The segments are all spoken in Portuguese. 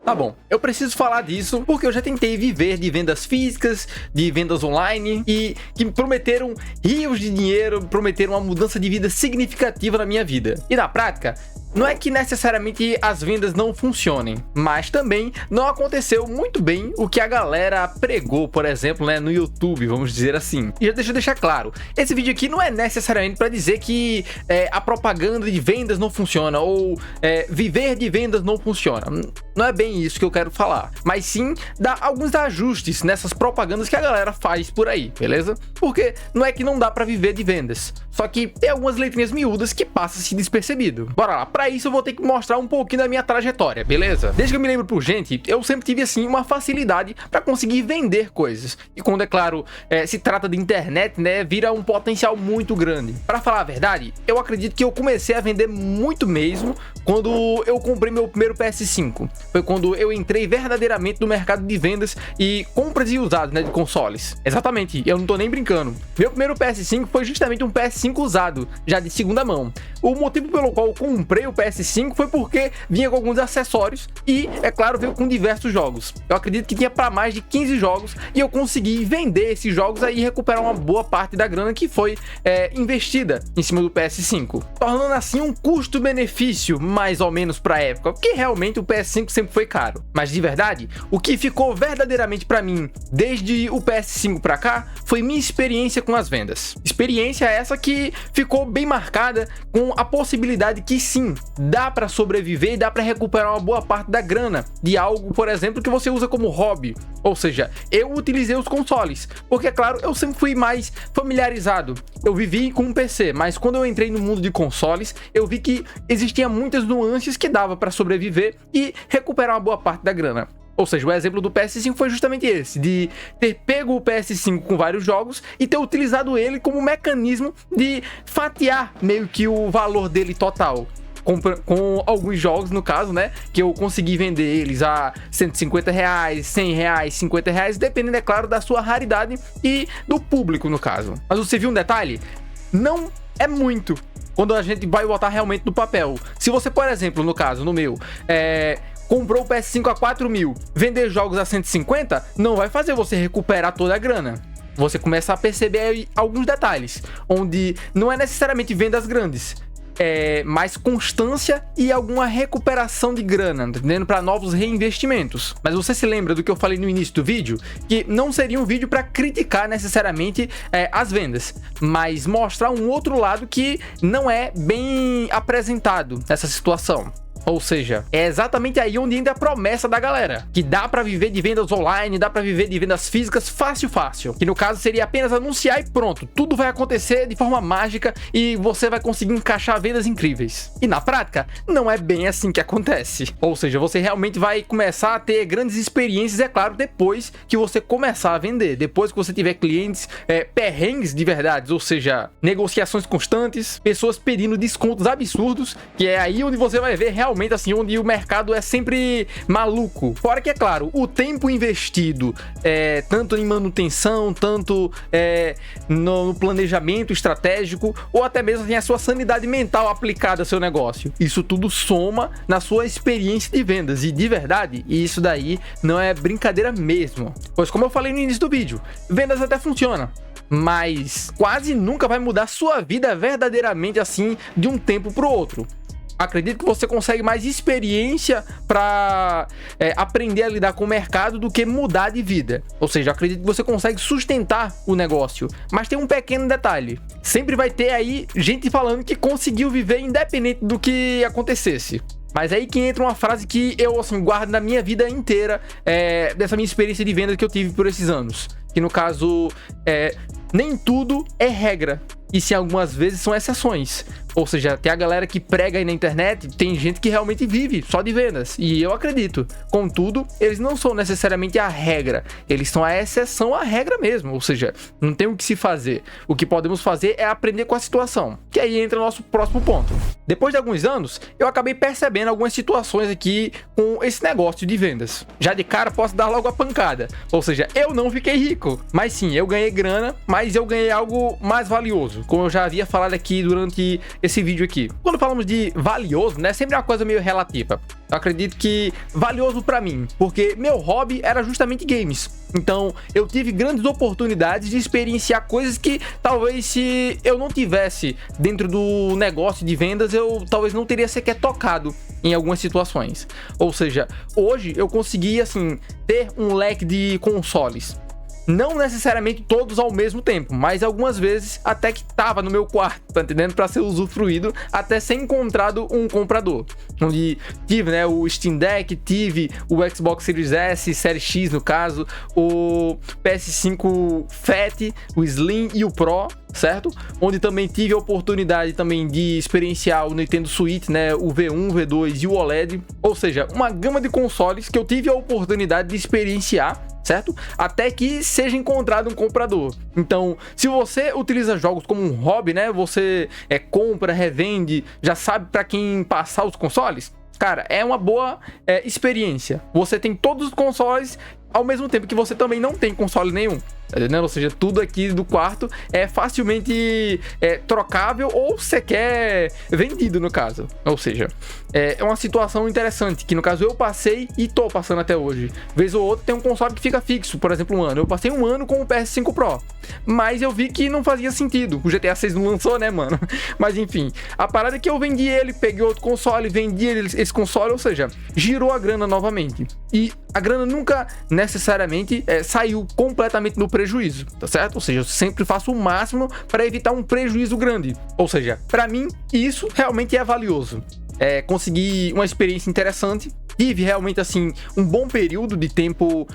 Tá bom, eu preciso falar disso porque eu já tentei viver de vendas físicas, de vendas online e que me prometeram rios de dinheiro, prometeram uma mudança de vida significativa na minha vida. E na prática, não é que necessariamente as vendas não funcionem, mas também não aconteceu muito bem o que a galera pregou, por exemplo, né, no YouTube, vamos dizer assim. E já deixa eu deixar claro, esse vídeo aqui não é necessariamente para dizer que a propaganda de vendas não funciona ou viver de vendas não funciona. Não é bem isso que eu quero falar, mas sim dar alguns ajustes nessas propagandas que a galera faz por aí, beleza? Porque não é que não dá para viver de vendas, só que tem algumas letrinhas miúdas que passam-se despercebido. Bora lá, pra isso eu vou ter que mostrar um pouquinho da minha trajetória, beleza? Desde que eu me lembro por gente, eu sempre tive assim uma facilidade para conseguir vender coisas. E quando, é claro, se trata de internet, né, vira um potencial muito grande. Para falar a verdade, eu acredito que eu comecei a vender muito mesmo quando eu comprei meu primeiro PS5. Foi quando eu entrei verdadeiramente no mercado de vendas e compras e usados, né, de consoles. Exatamente, eu não tô nem brincando. Meu primeiro PS5 foi justamente um PS5 usado, já de segunda mão. O motivo pelo qual eu comprei o PS5 foi porque vinha com alguns acessórios e, é claro, veio com diversos jogos. Eu acredito que tinha para mais de 15 jogos e eu consegui vender esses jogos aí e recuperar uma boa parte da grana que foi investida em cima do PS5, tornando assim um custo-benefício mais ou menos para a época, porque realmente o PS5 sempre foi caro. Mas de verdade, o que ficou verdadeiramente para mim desde o PS5 para cá foi minha experiência com as vendas. Experiência essa que ficou bem marcada com a possibilidade que sim, dá para sobreviver e dá para recuperar uma boa parte da grana de algo, por exemplo, que você usa como hobby. Ou seja, eu utilizei os consoles, porque é claro, eu sempre fui mais familiarizado. Eu vivi com um PC, mas quando eu entrei no mundo de consoles, eu vi que existiam muitas nuances que dava para sobreviver e recuperar uma boa parte da grana. Ou seja, o exemplo do PS5 foi justamente esse, de ter pego o PS5 com vários jogos e ter utilizado ele como mecanismo de fatiar meio que o valor dele total. Com alguns jogos, no caso, né, que eu consegui vender eles a R$150, R$100, R$50, dependendo, é claro, da sua raridade e do público, no caso. Mas você viu um detalhe? Não é muito quando a gente vai botar realmente no papel. Se você, por exemplo, no caso, no meu, comprou o PS5 a 4 mil, vender jogos a 150, não vai fazer você recuperar toda a grana. Você começa a perceber aí alguns detalhes, onde não é necessariamente vendas grandes, mais constância e alguma recuperação de grana, entendendo? Para novos reinvestimentos. Mas você se lembra do que eu falei no início do vídeo? Que não seria um vídeo para criticar necessariamente as vendas, mas mostrar um outro lado que não é bem apresentado nessa situação. Ou seja, é exatamente aí onde entra a promessa da galera, que dá para viver de vendas online, dá para viver de vendas físicas fácil, que no caso seria apenas anunciar e pronto, tudo vai acontecer de forma mágica e você vai conseguir encaixar vendas incríveis. E na prática, não é bem assim que acontece. Ou seja, você realmente vai começar a ter grandes experiências, é claro, depois que você começar a vender, depois que você tiver clientes perrengues de verdade, ou seja, negociações constantes, pessoas pedindo descontos absurdos, que é aí onde você vai ver realmente assim, onde o mercado é sempre maluco. Fora que, é claro, o tempo investido tanto em manutenção, tanto no planejamento estratégico, ou até mesmo assim, a sua sanidade mental aplicada ao seu negócio. Isso tudo soma na sua experiência de vendas. E de verdade, isso daí não é brincadeira mesmo. Pois como eu falei no início do vídeo, vendas até funciona, mas quase nunca vai mudar sua vida verdadeiramente assim de um tempo para o outro. Acredito que você consegue mais experiência para aprender a lidar com o mercado do que mudar de vida. Ou seja, acredito que você consegue sustentar o negócio. Mas tem um pequeno detalhe. Sempre vai ter aí gente falando que conseguiu viver independente do que acontecesse. Mas aí que entra uma frase que eu assim, guardo na minha vida inteira, dessa minha experiência de venda que eu tive por esses anos. Que no caso, nem tudo é regra. E sim, algumas vezes são exceções. Ou seja, tem a galera que prega aí na internet, tem gente que realmente vive só de vendas. E eu acredito. Contudo, eles não são necessariamente a regra. Eles são a exceção à regra mesmo. Ou seja, não tem o que se fazer. O que podemos fazer é aprender com a situação. Que aí entra o nosso próximo ponto. Depois de alguns anos, eu acabei percebendo algumas situações aqui com esse negócio de vendas. Já de cara, posso dar logo a pancada. Ou seja, eu não fiquei rico. Mas sim, eu ganhei grana, mas eu ganhei algo mais valioso. valioso, como eu já havia falado aqui durante esse vídeo aqui. Quando falamos de valioso, né, sempre é uma coisa meio relativa. Eu acredito que valioso pra mim, porque meu hobby era justamente games. Então, eu tive grandes oportunidades de experienciar coisas que talvez se eu não tivesse dentro do negócio de vendas, eu talvez não teria sequer tocado em algumas situações. Ou seja, hoje eu consegui, assim, ter um leque de consoles. Não necessariamente todos ao mesmo tempo, mas algumas vezes até que tava no meu quarto, tá entendendo? Para ser usufruído até ser encontrado um comprador. Onde tive, né, o Steam Deck, tive o Xbox Series S, Series X no caso, o PS5 Fat, o Slim e o Pro, certo? Onde também tive a oportunidade também de experienciar o Nintendo Switch, né, o V1, V2 e o OLED. Ou seja, uma gama de consoles que eu tive a oportunidade de experienciar, certo? Até que seja encontrado um comprador. Então, se você utiliza jogos como um hobby, né? Você compra, revende, já sabe para quem passar os consoles? Cara, é uma boa experiência. Você tem todos os consoles ao mesmo tempo que você também não tem console nenhum. Tá entendendo? Ou seja, tudo aqui do quarto é facilmente trocável ou sequer vendido, no caso. Ou seja, é uma situação interessante, que no caso eu passei e tô passando até hoje. Vez ou outra tem um console que fica fixo, por exemplo, um ano. Eu passei um ano com o PS5 Pro, mas eu vi que não fazia sentido. O GTA 6 não lançou, né, mano? Mas enfim, a parada é que eu vendi ele, peguei outro console, vendi esse console, ou seja, girou a grana novamente. E a grana nunca necessariamente saiu completamente no prejuízo, tá certo? Ou seja, eu sempre faço o máximo para evitar um prejuízo grande. Ou seja, para mim, isso realmente é valioso. Consegui uma experiência interessante. Tive realmente, assim, um bom período de tempo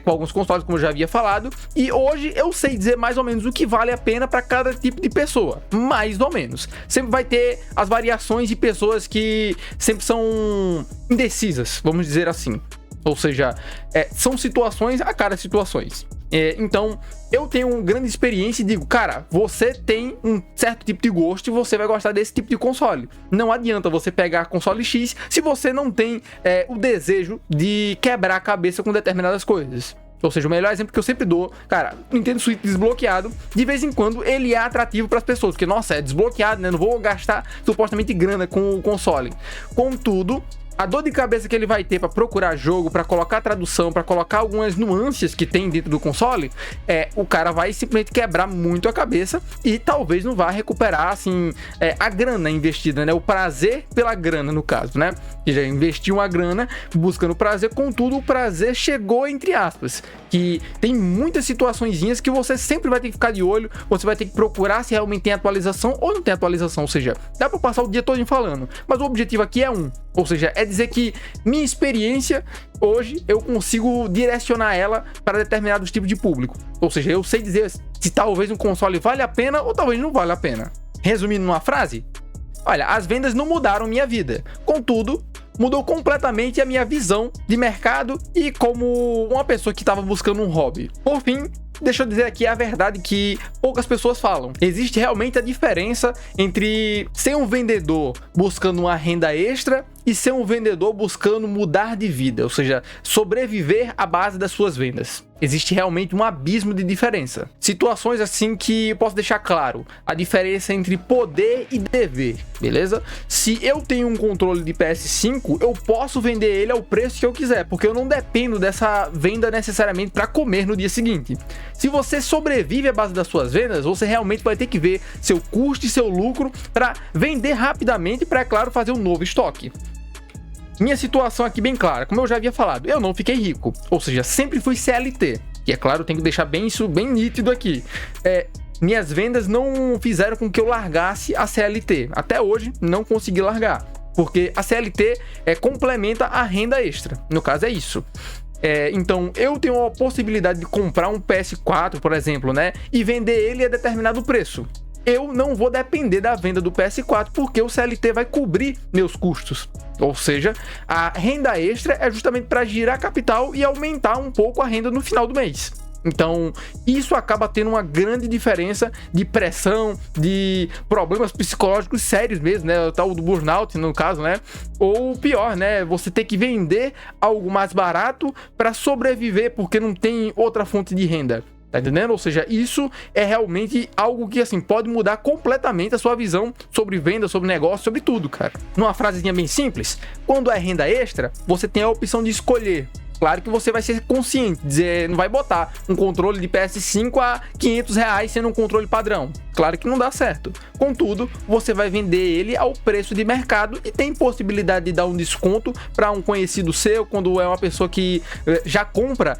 com alguns consoles, como eu já havia falado. E hoje eu sei dizer mais ou menos o que vale a pena para cada tipo de pessoa. Mais ou menos. Sempre vai ter as variações de pessoas que sempre são indecisas, vamos dizer assim. Ou seja, são situações a cada situações. Então, eu tenho uma grande experiência e digo, cara, você tem um certo tipo de gosto e você vai gostar desse tipo de console. Não adianta você pegar console X se você não tem o desejo de quebrar a cabeça com determinadas coisas. Ou seja, o melhor exemplo que eu sempre dou, cara, o Nintendo Switch desbloqueado, de vez em quando ele é atrativo para as pessoas, porque, nossa, é desbloqueado, né? Não vou gastar supostamente grana com o console. Contudo, a dor de cabeça que ele vai ter para procurar jogo, para colocar tradução, para colocar algumas nuances que tem dentro do console, o cara vai simplesmente quebrar muito a cabeça e talvez não vá recuperar, assim, a grana investida, né? O prazer pela grana, no caso, né? Que já investiu uma grana buscando prazer, contudo, o prazer chegou entre aspas. Que tem muitas situaçõezinhas que você sempre vai ter que ficar de olho, você vai ter que procurar se realmente tem atualização ou não tem atualização, ou seja, dá para passar o dia todo falando, mas o objetivo aqui é ou seja, é dizer que minha experiência hoje eu consigo direcionar ela para determinados tipos de público, ou seja, eu sei dizer se talvez um console vale a pena ou talvez não vale a pena. Resumindo numa frase, olha, as vendas não mudaram minha vida, contudo, mudou completamente a minha visão de mercado e como uma pessoa que estava buscando um hobby. Por fim, deixa eu dizer aqui a verdade que poucas pessoas falam. Existe realmente a diferença entre ser um vendedor buscando uma renda extra e ser um vendedor buscando mudar de vida, ou seja, sobreviver à base das suas vendas. Existe realmente um abismo de diferença. Situações assim que eu posso deixar claro, a diferença entre poder e dever, beleza? Se eu tenho um controle de PS5, eu posso vender ele ao preço que eu quiser, porque eu não dependo dessa venda necessariamente para comer no dia seguinte. Se você sobrevive à base das suas vendas, você realmente vai ter que ver seu custo e seu lucro para vender rapidamente para, é claro, fazer um novo estoque. Minha situação aqui bem clara, como eu já havia falado, eu não fiquei rico, ou seja, sempre fui CLT. E é claro, tem que deixar isso bem nítido aqui. Minhas vendas não fizeram com que eu largasse a CLT. Até hoje, não consegui largar, porque a CLT complementa a renda extra. No caso, é isso. Então, eu tenho a possibilidade de comprar um PS4, por exemplo, né? E vender ele a determinado preço. Eu não vou depender da venda do PS4, porque o CLT vai cobrir meus custos. Ou seja, a renda extra é justamente para girar capital e aumentar um pouco a renda no final do mês. Então, isso acaba tendo uma grande diferença de pressão, de problemas psicológicos sérios mesmo, né? O tal do burnout, no caso, né? Ou pior, né? Você ter que vender algo mais barato para sobreviver porque não tem outra fonte de renda. Tá entendendo? Ou seja, isso é realmente algo que, assim, pode mudar completamente a sua visão sobre venda, sobre negócio, sobre tudo, cara. Numa frasezinha bem simples, quando é renda extra, você tem a opção de escolher. Claro que você vai ser consciente, dizer, não vai botar um controle de PS5 a R$500 sendo um controle padrão. Claro que não dá certo. Contudo, você vai vender ele ao preço de mercado e tem possibilidade de dar um desconto para um conhecido seu, quando é uma pessoa que já compra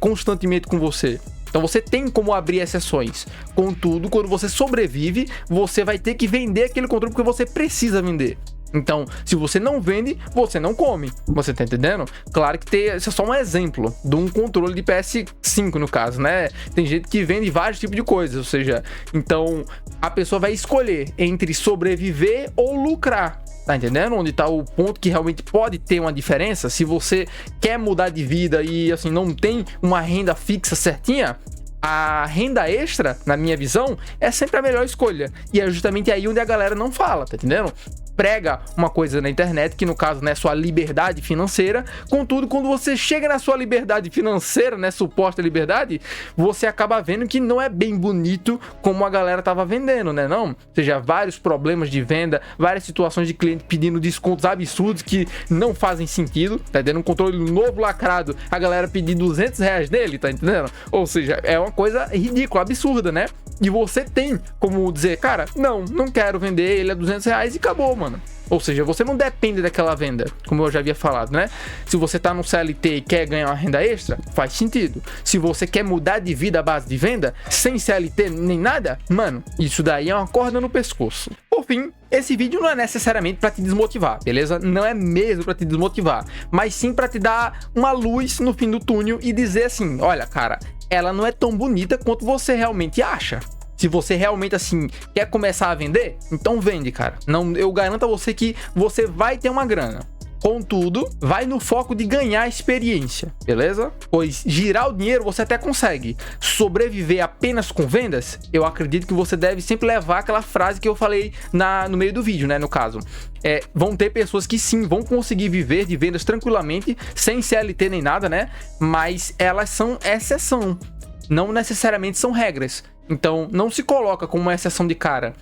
constantemente com você. Então você tem como abrir exceções. Contudo, quando você sobrevive, você vai ter que vender aquele controle porque você precisa vender. Então, se você não vende, você não come. Você tá entendendo? Claro que esse é só um exemplo de um controle de PS5, no caso, né? Tem gente que vende vários tipos de coisas, ou seja, então a pessoa vai escolher entre sobreviver ou lucrar. Tá entendendo? Onde tá o ponto que realmente pode ter uma diferença. Se você quer mudar de vida e, assim, não tem uma renda fixa certinha, a renda extra, na minha visão, é sempre a melhor escolha. E é justamente aí onde a galera não fala, tá entendendo? Prega uma coisa na internet, que no caso, né, sua liberdade financeira. Contudo, quando você chega na sua liberdade financeira, né, suposta liberdade, você acaba vendo que não é bem bonito como a galera tava vendendo, né, não? Ou seja, vários problemas de venda, várias situações de cliente pedindo descontos absurdos que não fazem sentido, tá entendendo? Um controle novo lacrado, a galera pedindo R$200 nele, tá entendendo? Ou seja, é uma coisa ridícula, absurda, né? E você tem como dizer, cara, não quero vender ele a R$200 e acabou, mano. Ou seja, você não depende daquela venda, como eu já havia falado, né? Se você tá no CLT e quer ganhar uma renda extra, faz sentido. Se você quer mudar de vida à base de venda, sem CLT nem nada, mano, isso daí é uma corda no pescoço. Por fim, esse vídeo não é necessariamente para te desmotivar, beleza? Não é mesmo para te desmotivar, mas sim para te dar uma luz no fim do túnel e dizer assim, olha, cara, ela não é tão bonita quanto você realmente acha. Se você realmente, assim, quer começar a vender, então vende, cara. Não, eu garanto a você que você vai ter uma grana. Contudo, vai no foco de ganhar experiência, beleza? Pois girar o dinheiro você até consegue. Sobreviver apenas com vendas, eu acredito que você deve sempre levar aquela frase que eu falei no meio do vídeo, né? No caso, vão ter pessoas que sim, vão conseguir viver de vendas tranquilamente, sem CLT nem nada, né? Mas elas são exceção, não necessariamente são regras. Então, não se coloca como uma exceção de cara,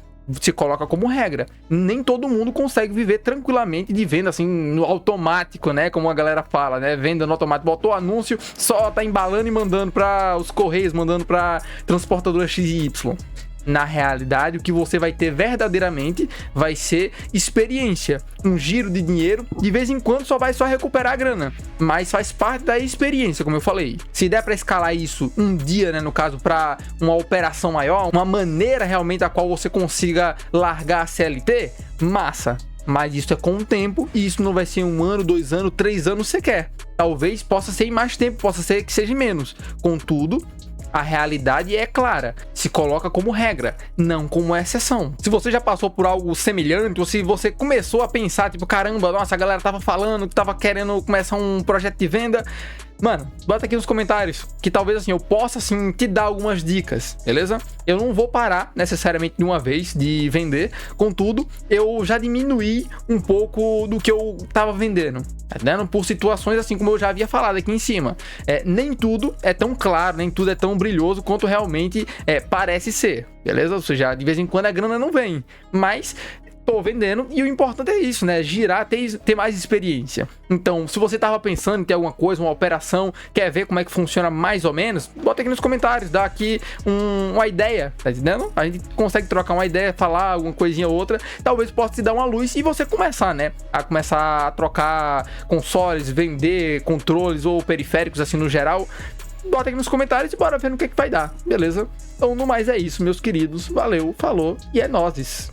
se coloca como regra. Nem todo mundo consegue viver tranquilamente de venda, assim, no automático, né? Como a galera fala, né? Venda no automático. Botou o anúncio, só tá embalando e mandando para os correios, mandando para transportadora XY. Na realidade, o que você vai ter verdadeiramente vai ser experiência. Um giro de dinheiro, de vez em quando só vai recuperar a grana, mas faz parte da experiência, como eu falei. Se der para escalar isso um dia, né, no caso, para uma operação maior, uma maneira realmente a qual você consiga largar a CLT, massa. Mas isso é com o tempo, e isso não vai ser 1 ano, 2 anos, 3 anos sequer. Talvez possa ser em mais tempo, possa ser que seja em menos. Contudo, a realidade é clara, se coloca como regra, não como exceção. Se você já passou por algo semelhante, ou se você começou a pensar, tipo, caramba, nossa, a galera tava falando que tava querendo começar um projeto de venda, mano, bota aqui nos comentários, que talvez, assim, eu possa, assim, te dar algumas dicas, beleza? Eu não vou parar, necessariamente, de uma vez, de vender. Contudo, eu já diminuí um pouco do que eu tava vendendo, tá entendendo? Por situações, assim, como eu já havia falado aqui em cima. Nem tudo é tão claro, nem tudo é tão brilhoso quanto realmente parece ser, beleza? Ou seja, de vez em quando a grana não vem, mas tô vendendo, e o importante é isso, né? Girar, ter mais experiência. Então, se você tava pensando em ter alguma coisa, uma operação, quer ver como é que funciona mais ou menos, bota aqui nos comentários, dá aqui uma ideia, tá entendendo? A gente consegue trocar uma ideia, falar alguma coisinha ou outra, talvez possa te dar uma luz e você começar, né? A começar a trocar consoles, vender controles ou periféricos, assim, no geral. Bota aqui nos comentários e bora ver no que vai dar, beleza? Então, no mais é isso, meus queridos. Valeu, falou e é nóis!